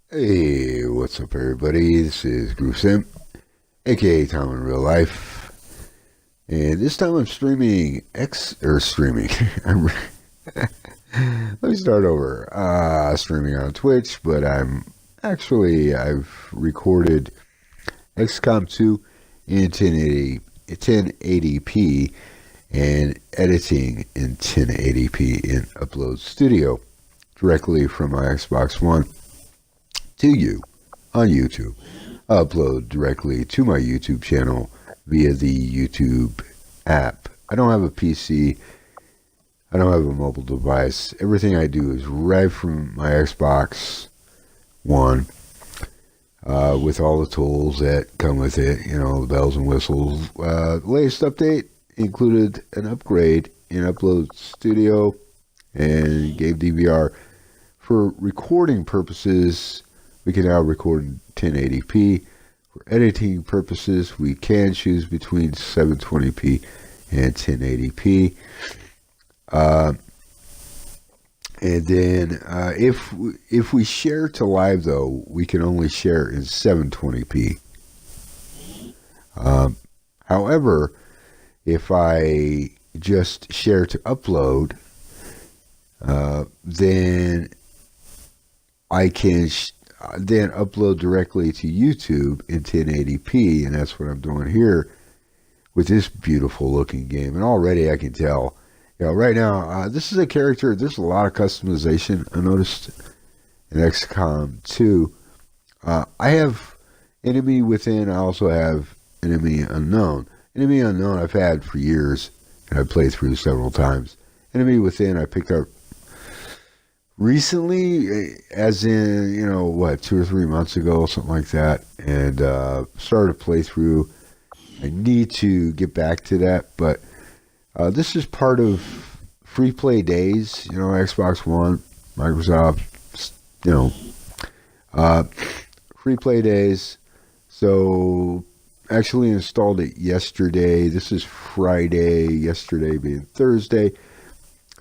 Hey, what's up, everybody? This is GrooveSim, aka Tom in Real Life, and this time I'm streaming streaming. Let me start over. Streaming on Twitch, but I've recorded XCOM 2 in 1080p and editing in 1080p in Upload Studio directly from my Xbox One to you on YouTube. Upload directly to my YouTube channel via the YouTube app. I don't have a PC. I don't have a mobile device. Everything I do is right from my Xbox One with all the tools that come with it, the bells and whistles. The latest update included an upgrade in Upload Studio and Game DVR. For recording purposes, we can now record in 1080p. For editing purposes, we can choose between 720p and 1080p. And then if we share to live, though, we can only share in 720p. However, if I just share to upload, then I can then upload directly to YouTube in 1080p, and that's what I'm doing here with this beautiful looking game. And already I can tell, right now, this is a character, there's a lot of customization I noticed in XCOM 2. I have enemy within, I also have enemy unknown. Enemy unknown I've had for years, and I've played through several times. Enemy within I picked up recently, as in, 2 or 3 months ago, something like that, and started to play through. I need to get back to that, but this is part of free play days, Xbox One, Microsoft, free play days. So, actually installed it yesterday. This is Friday, yesterday being Thursday.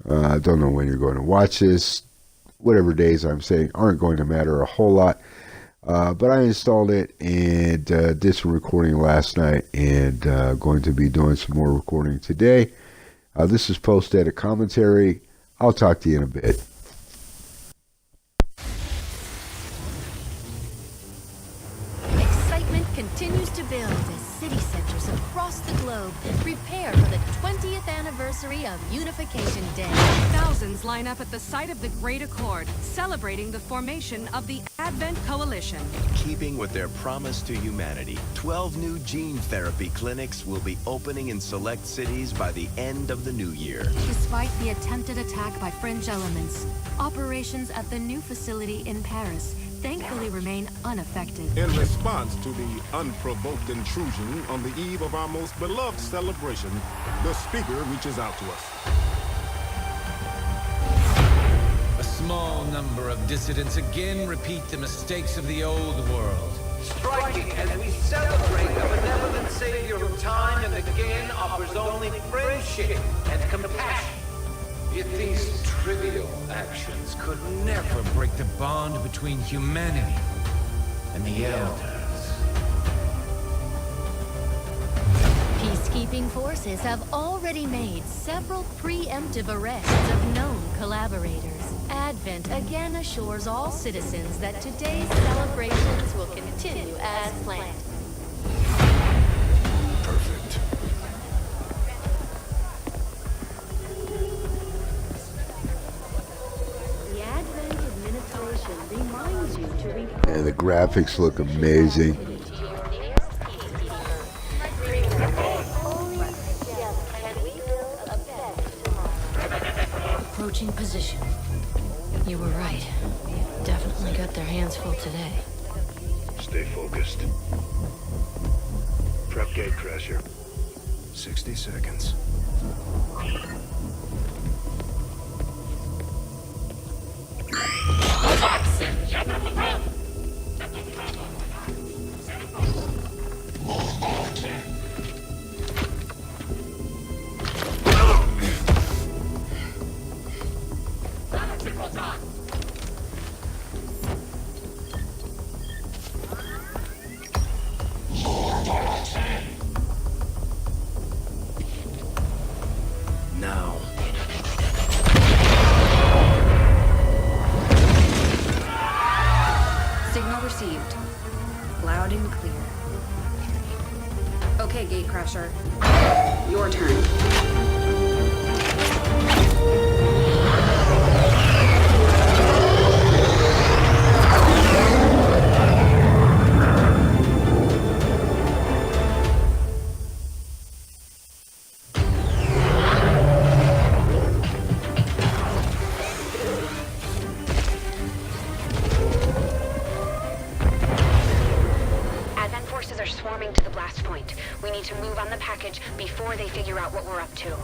I don't know when you're going to watch this. Whatever days I'm saying aren't going to matter a whole lot. But I installed it and did some recording last night, and going to be doing some more recording today. This is post-edit commentary. I'll talk to you in a bit. Excitement continues to build as city centers across the globe prepare for the 20th anniversary of Unification Day. Thousands line up at the site of the Great Accord, celebrating the formation of the Advent Coalition. Keeping with their promise to humanity, 12 new gene therapy clinics will be opening in select cities by the end of the new year. Despite the attempted attack by French elements, operations at the new facility in Paris thankfully remain unaffected. In response to the unprovoked intrusion on the eve of our most beloved celebration, the speaker reaches out to us. A small number of dissidents again repeat the mistakes of the old world. Striking as we celebrate a benevolent savior who time and again offers only friendship and compassion. Yet these trivial actions could never Break the bond between humanity and the elders. Peacekeeping forces have already made several preemptive arrests of known collaborators. Advent again assures all citizens that today's celebrations will continue as planned. Perfect. The Advent administration reminds you to And the graphics look amazing. Approaching position. You were right. Definitely got their hands full today. Stay focused. Prep gate crasher. 60 seconds. Crusher. Your turn. Swarming to the blast point. We need to move on the package before they figure out what we're up to.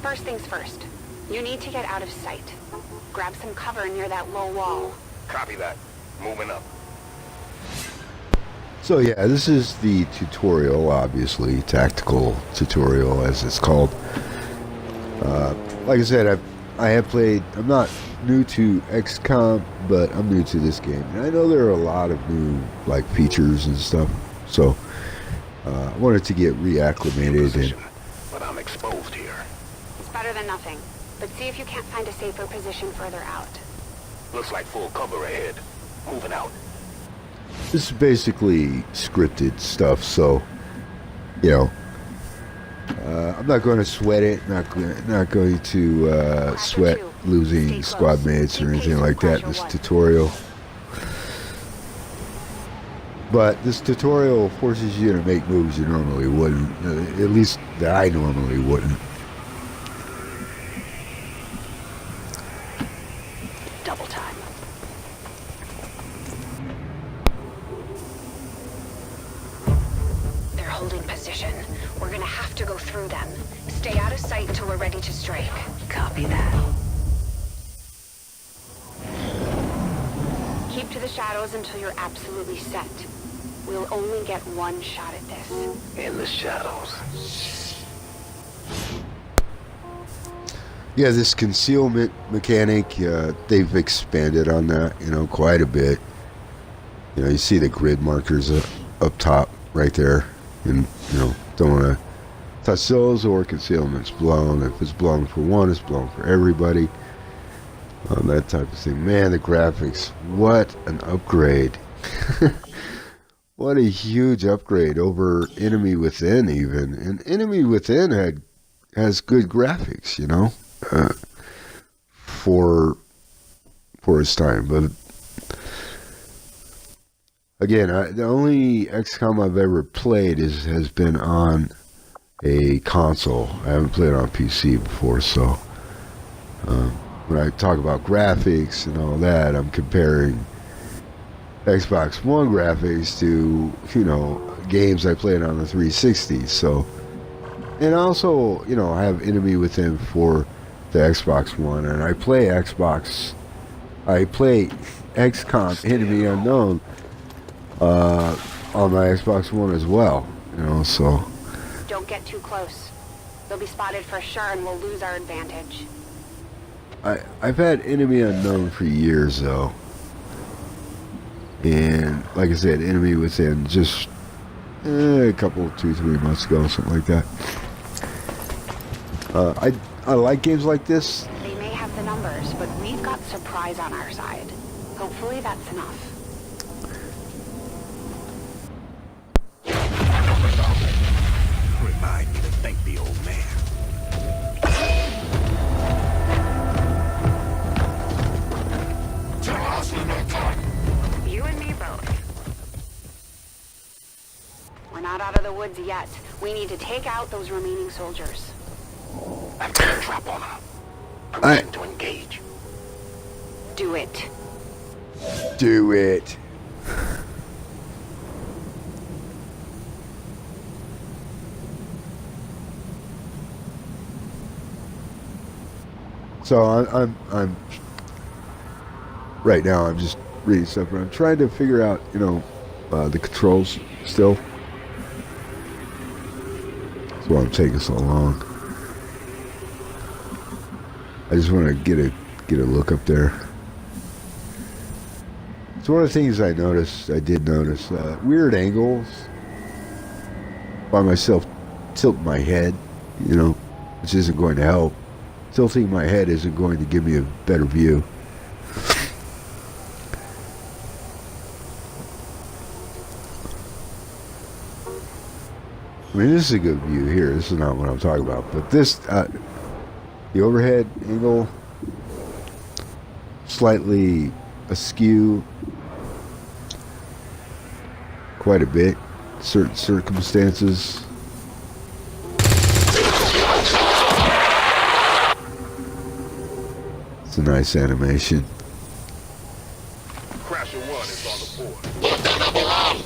First things first. You need to get out of sight. Grab some cover near that low wall. Copy that. Moving up. So yeah, this is the tutorial, obviously, tactical tutorial as it's called. Like I said, I have played, I'm not new to XCOM, but I'm new to this game. And I know there are a lot of new, like, features and stuff, so I wanted to get reacclimated. And but I'm exposed here. It's better than nothing, but see if you can't find a safer position further out. Looks like full cover ahead. Moving out. this is basically scripted stuff, so, you know, I'm not going to sweat it, not going to sweat losing squad mates or anything like that in this tutorial. But this tutorial forces you to make moves you normally wouldn't, at least that I normally wouldn't. Double time. They're holding position. We're gonna have to go through them. Stay out of sight until we're ready to strike. Copy that. Keep to the shadows until you're absolutely set. We'll only get one shot at this. In the shadows. Yeah, this concealment mechanic, they've expanded on that, quite a bit. You see the grid markers up top right there. And, don't want to touch those, or concealment's blown. If it's blown for one, it's blown for everybody. That type of thing. Man, the graphics, what an upgrade. What a huge upgrade over Enemy Within even. And Enemy Within has good graphics, for its time. But again, the only XCOM I've ever played has been on a console. I haven't played on PC before, so when I talk about graphics and all that, I'm comparing Xbox One graphics to, games I played on the 360. So, and also, I have Enemy Within for the Xbox One, and I play XCOM Enemy Unknown on my Xbox One as well, so. Don't get too close. They'll be spotted for sure and we'll lose our advantage. I've had Enemy Unknown for years though. And like I said, Enemy Within just a couple, 2-3 months ago, something like that. I like games like this. They may have the numbers, but we've got surprise on our side. Hopefully that's enough. Remind me to thank the old man. You and me both. We're not out of the woods yet. We need to take out those remaining soldiers. I've got a trap on her. Permission to engage. Do it. Do it. So I'm right now. I'm just reading stuff, and I'm trying to figure out, the controls still. That's why I'm taking so long. I just want to get a look up there. It's one of the things I did notice weird angles by myself, tilt my head, which isn't going to help. Tilting my head isn't going to give me a better view. I mean, this is a good view here. This is not what I'm talking about. But this, the overhead angle, slightly askew quite a bit, certain circumstances. It's a nice animation. Crasher 1 is on the board.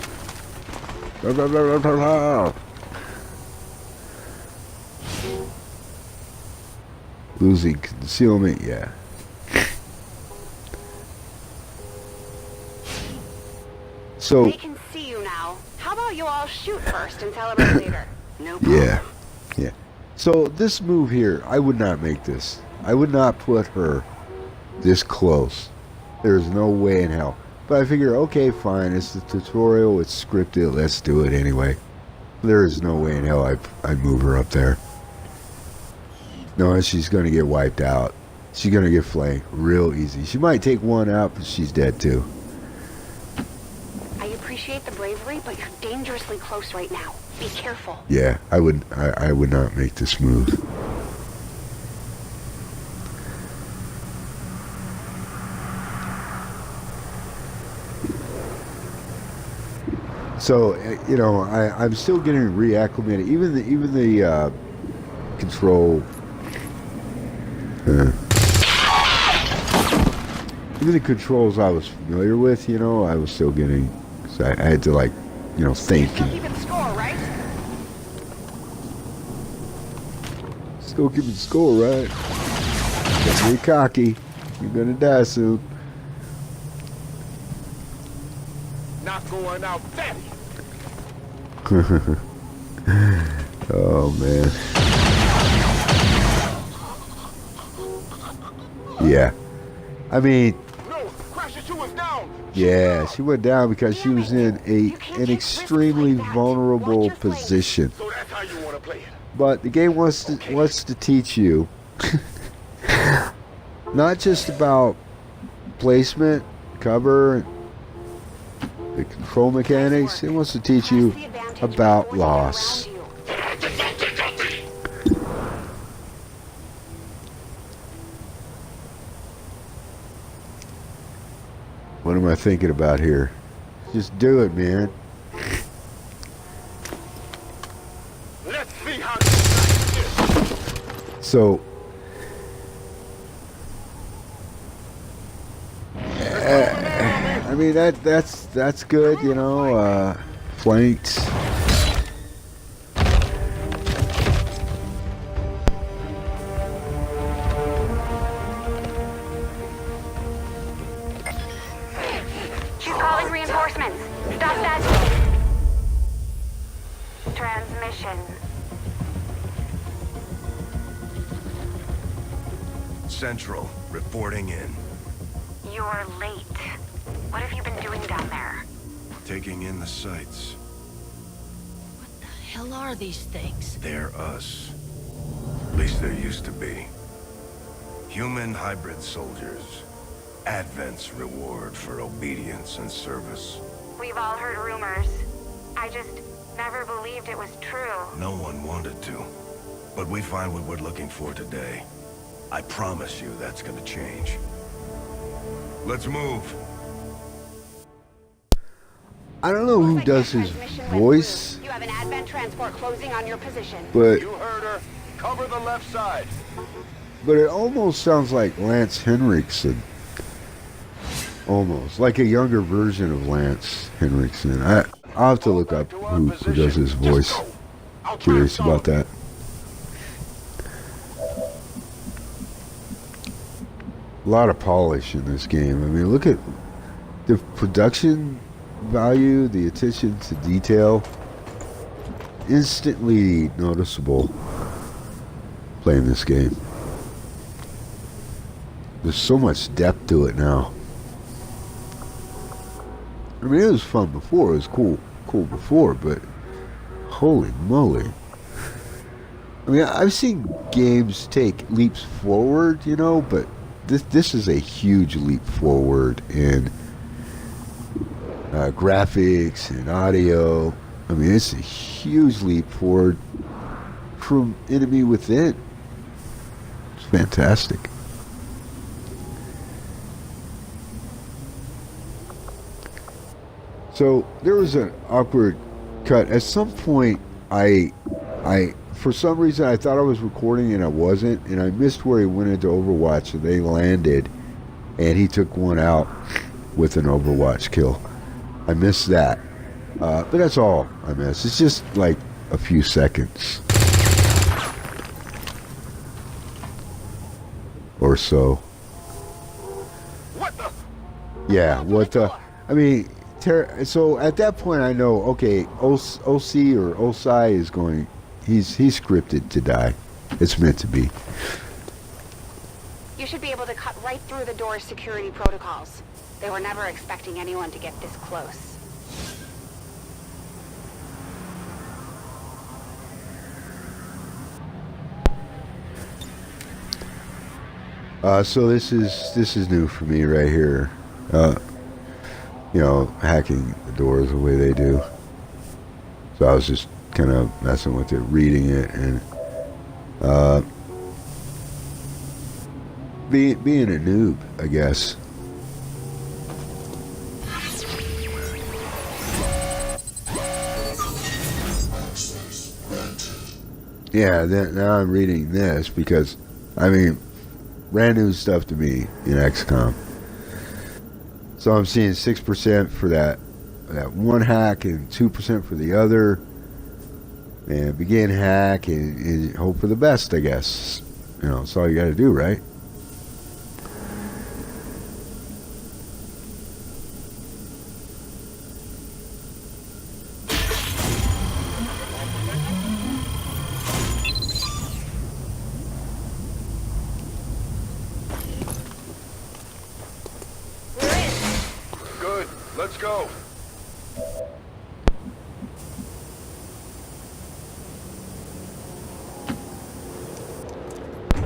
Losing concealment, yeah. So we can see you now. How about you all shoot first and celebrate later? No problem. yeah. So this move here, I would not make this. I would not put her this close. There's no way in hell. But I figure, okay, fine. It's the tutorial. It's scripted. Let's do it anyway. There is no way in hell I'd move her up there. No, she's going to get wiped out. She's going to get flanked real easy. She might take one out, but she's dead too. I appreciate the bravery, but you're dangerously close right now. Be careful. Yeah, I would not make this move. So you know, I'm still getting reacclimated. Even the control. Even the controls I was familiar with, you know, I was still getting. So I had to, like, you know, think. You're still keeping score, right? Still keeping score, right? Don't be cocky. You're gonna die soon. Not going out, daddy. Oh man. Yeah. I mean, No, Crasher 2 is down. yeah, she went down because she was in an extremely vulnerable position. So that's how you want to play it. But the game wants to teach you not just about placement, cover, the control mechanics. It wants to teach you about loss. What am I thinking about here? Just do it, man. Let's see how this is. So, I mean that's good, you know. Flanked. She's calling reinforcements. Stop that. Transmission. Central, reporting in. You're late. What have you been doing down there? Taking in the sights. What the hell are these things? They're us. At least there used to be. Human hybrid soldiers. Advent's reward for obedience and service. We've all heard rumors. I just never believed it was true. No one wanted to. But we find what we're looking for today. I promise you that's gonna change. Let's move. I don't know who does his voice, You have an Advent transport closing on your position. but You heard her. Cover the left side. it almost sounds like Lance Henriksen. Almost like a younger version of Lance Henriksen. I'll have to look up who does his voice. Curious about that. A lot of polish in this game. I mean, look at the production value, the attention to detail. Instantly noticeable playing this game. There's so much depth to it now. I mean, it was fun before. It was cool before, but holy moly. I mean, I've seen games take leaps forward, you know, but this is a huge leap forward in graphics and audio. I mean, it's a huge leap forward from Enemy Within. It's fantastic. So there was an awkward cut. At some point, I for some reason I thought I was recording and I wasn't, and I missed where he went into Overwatch and they landed, and he took one out with an Overwatch kill. I missed that, but that's all I missed. It's just like a few seconds or so. What the? Yeah, what the? I mean. So at that point I know, okay, OC or OSI is going, he's scripted to die. It's meant to be. You should be able to cut right through the door's security protocols. They were never expecting anyone to get this close. So this is new for me right here. You know, hacking the doors the way they do. So I was just kind of messing with it, reading it, and being a noob, I guess. Yeah, now I'm reading this because, I mean, brand new stuff to me in XCOM. So I'm seeing 6% for that one hack and 2% for the other. And begin hack and hope for the best, I guess. You know, that's all you got to do, right? Let's go.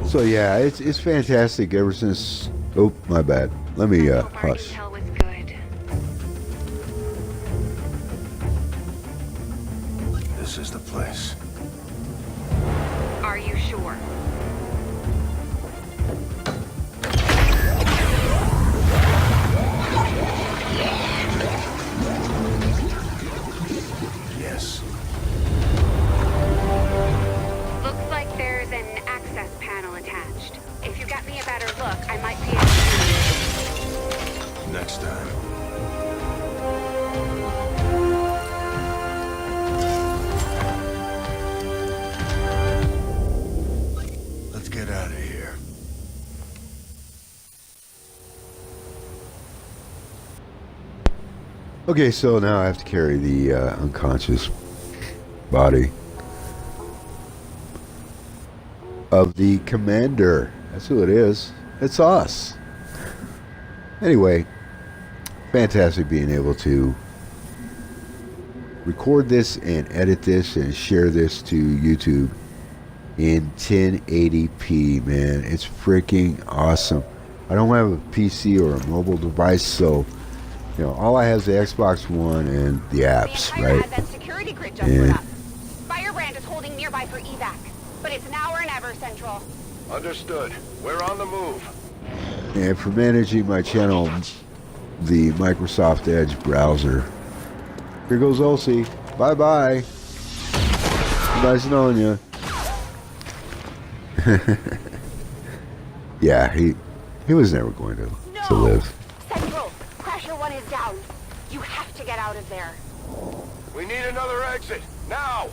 So yeah, it's fantastic ever since. Oh, my bad. Let me hush. This is the place. Are you sure? Yes. Looks like there's an access panel attached. If you got me a better look, I might be able to... Next time. Let's get out of here. Okay, so now I have to carry the unconscious body of the commander. That's who it is. It's us. Anyway, fantastic being able to record this and edit this and share this to YouTube in 1080p, man. It's freaking awesome. I don't have a PC or a mobile device, so you know, all I have is the Xbox One and the apps, right? Advent security grid just went up. Firebrand is holding nearby for evac, but it's now or never, Central. Understood. We're on the move. And for managing my channel, the Microsoft Edge browser. Here goes Olsey. Bye-bye. Nice knowing you. Yeah, he was never going to live. Central, Crasher 1 is down. You have to get out of there. We need another exit. Now!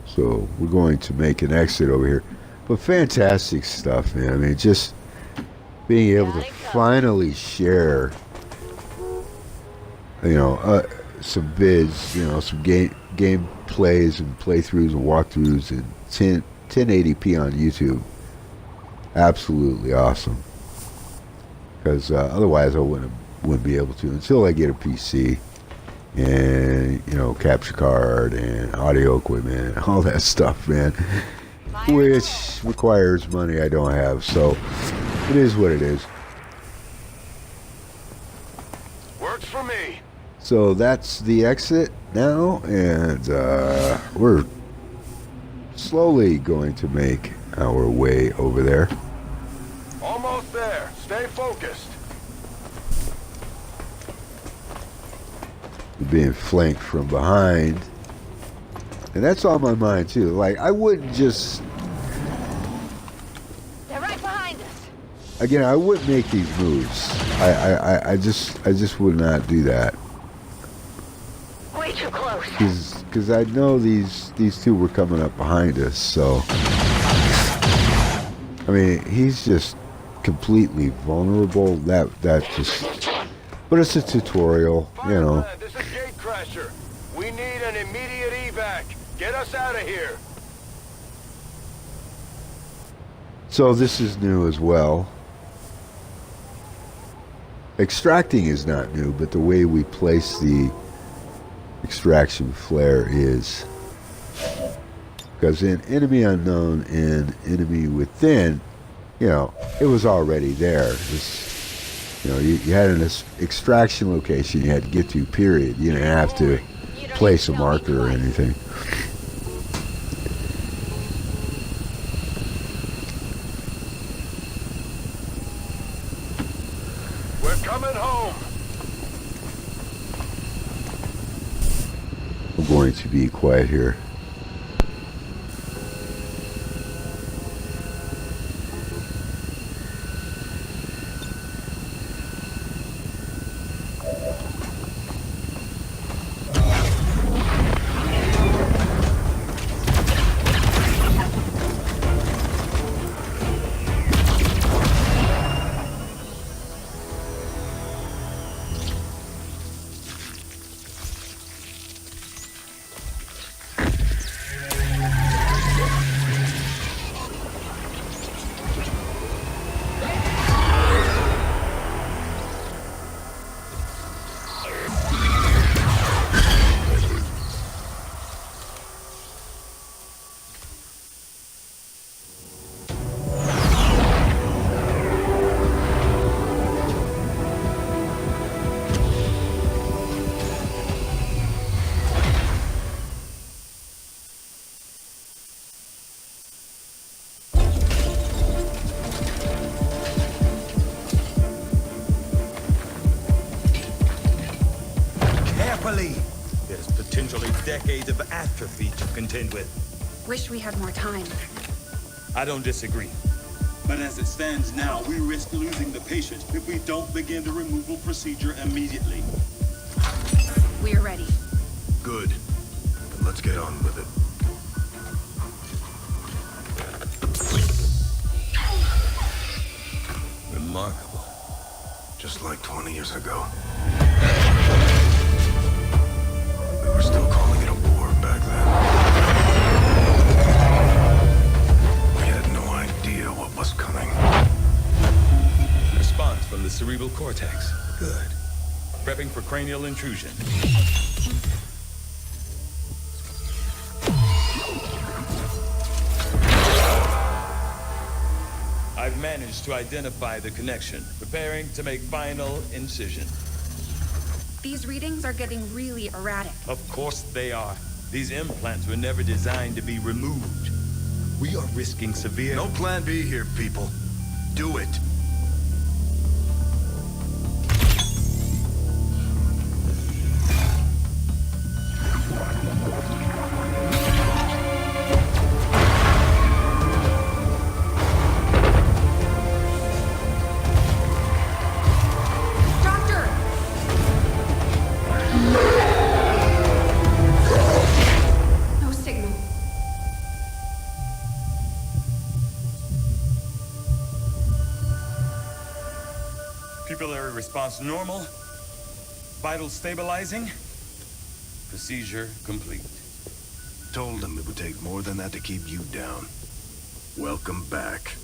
So we're going to make an exit over here. But fantastic stuff, man. I mean, just being able to finally share, you know, some vids, you know, some game plays and playthroughs and walkthroughs and 1080p on YouTube. Absolutely awesome. Because otherwise I wouldn't be able to until I get a PC and, you know, capture card and audio equipment and all that stuff, man, which requires money I don't have. So it is what it is. Works for me. So that's the exit now, and we're slowly going to make our way over there. Almost there. Stay focused. We're being flanked from behind. And that's on my mind too. Like, I wouldn't just... They're right behind us. Again, I wouldn't make these moves. I just would not do that. Way too close. Because I know these two were coming up behind us, so... I mean, he's just completely vulnerable. That just... But it's a tutorial, you know. This is Gatecrasher. We need an immediate evac. Get us out of here. So this is new as well. Extracting is not new, but the way we place the extraction flare is. Because in Enemy Unknown and Enemy Within, you know, it was already there. You know, you had an extraction location you had to get to, period. You didn't have to place a marker or anything. We're coming home. I'm going to be quiet here. There's potentially decades of atrophy to contend with. Wish we had more time. I don't disagree. But as it stands now, we risk losing the patient if we don't begin the removal procedure immediately. We're ready. Good. Then let's get on with it. Remarkable. Just like 20 years ago. We were still calling it a war back then. We had no idea what was coming. Response from the cerebral cortex. Good. Prepping for cranial intrusion. I've managed to identify the connection. Preparing to make final incision. These readings are getting really erratic. Of course they are. These implants were never designed to be removed. We are risking severe... No plan B here, people. Do it. Pupillary response normal. Vital stabilizing. Procedure complete. Told them it would take more than that to keep you down. Welcome back,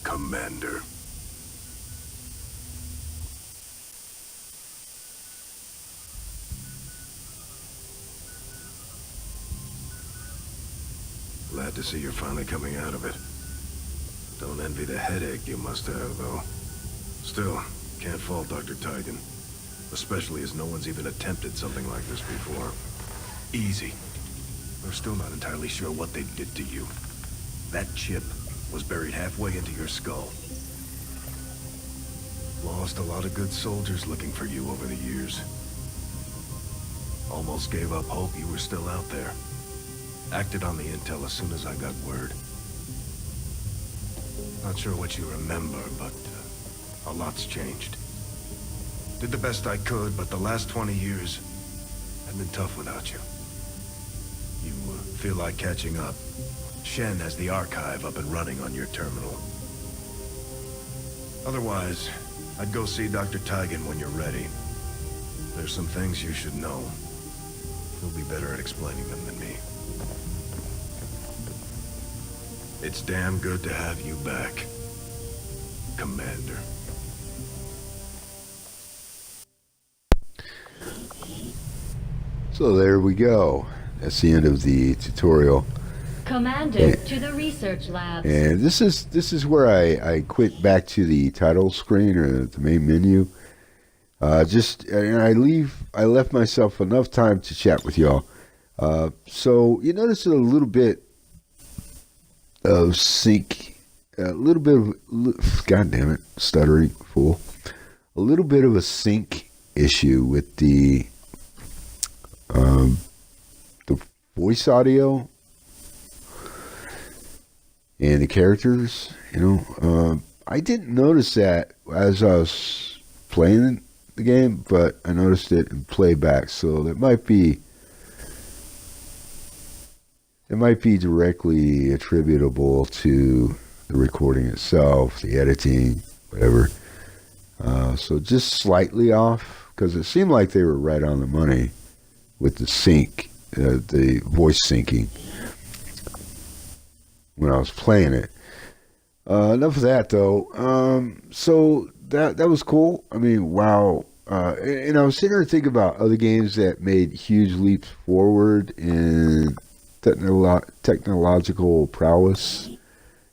Commander. Glad to see you're finally coming out of it. Don't envy the headache you must have, though. Still, can't fault Dr. Tigan. Especially as no one's even attempted something like this before. Easy. We're still not entirely sure what they did to you. That chip was buried halfway into your skull. Lost a lot of good soldiers looking for you over the years. Almost gave up hope you were still out there. Acted on the intel as soon as I got word. Not sure what you remember, but a lot's changed. Did the best I could, but the last 20 years have been tough without you. You feel like catching up. Shen has the archive up and running on your terminal. Otherwise, I'd go see Dr. Tigan when you're ready. There's some things you should know. He'll be better at explaining them than me. It's damn good to have you back, Commander. So there we go. That's the end of the tutorial. Commander, to the research labs. And this is where I quit back to the title screen or the main menu. I left myself enough time to chat with y'all. So you notice a little bit of sync, a little bit of, god damn it, stuttering fool. A little bit of a sync issue with the voice audio and the characters. I didn't notice that as I was playing the game, but I noticed it in playback, so that might be directly attributable to the recording itself, the editing, whatever. So just slightly off, because it seemed like they were right on the money with the sync, the voice syncing when I was playing it. Enough of that, though. So that was cool. I mean, wow. And I was sitting here thinking about other games that made huge leaps forward in technological prowess,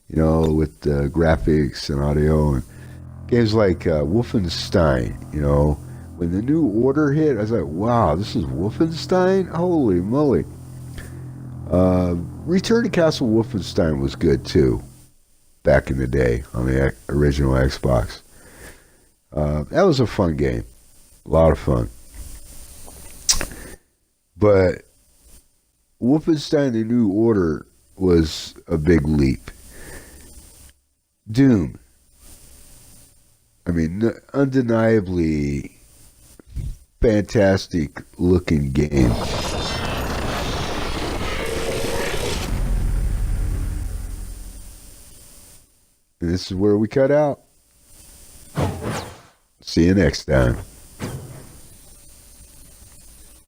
with the graphics and audio. And games like Wolfenstein, when the New Order hit, I was like, wow, this is Wolfenstein? Holy moly. Return to Castle Wolfenstein was good, too, back in the day on the original Xbox. That was a fun game. A lot of fun. But Wolfenstein The New Order was a big leap. Doom. I mean, undeniably fantastic looking game. And this is where we cut out. See you next time.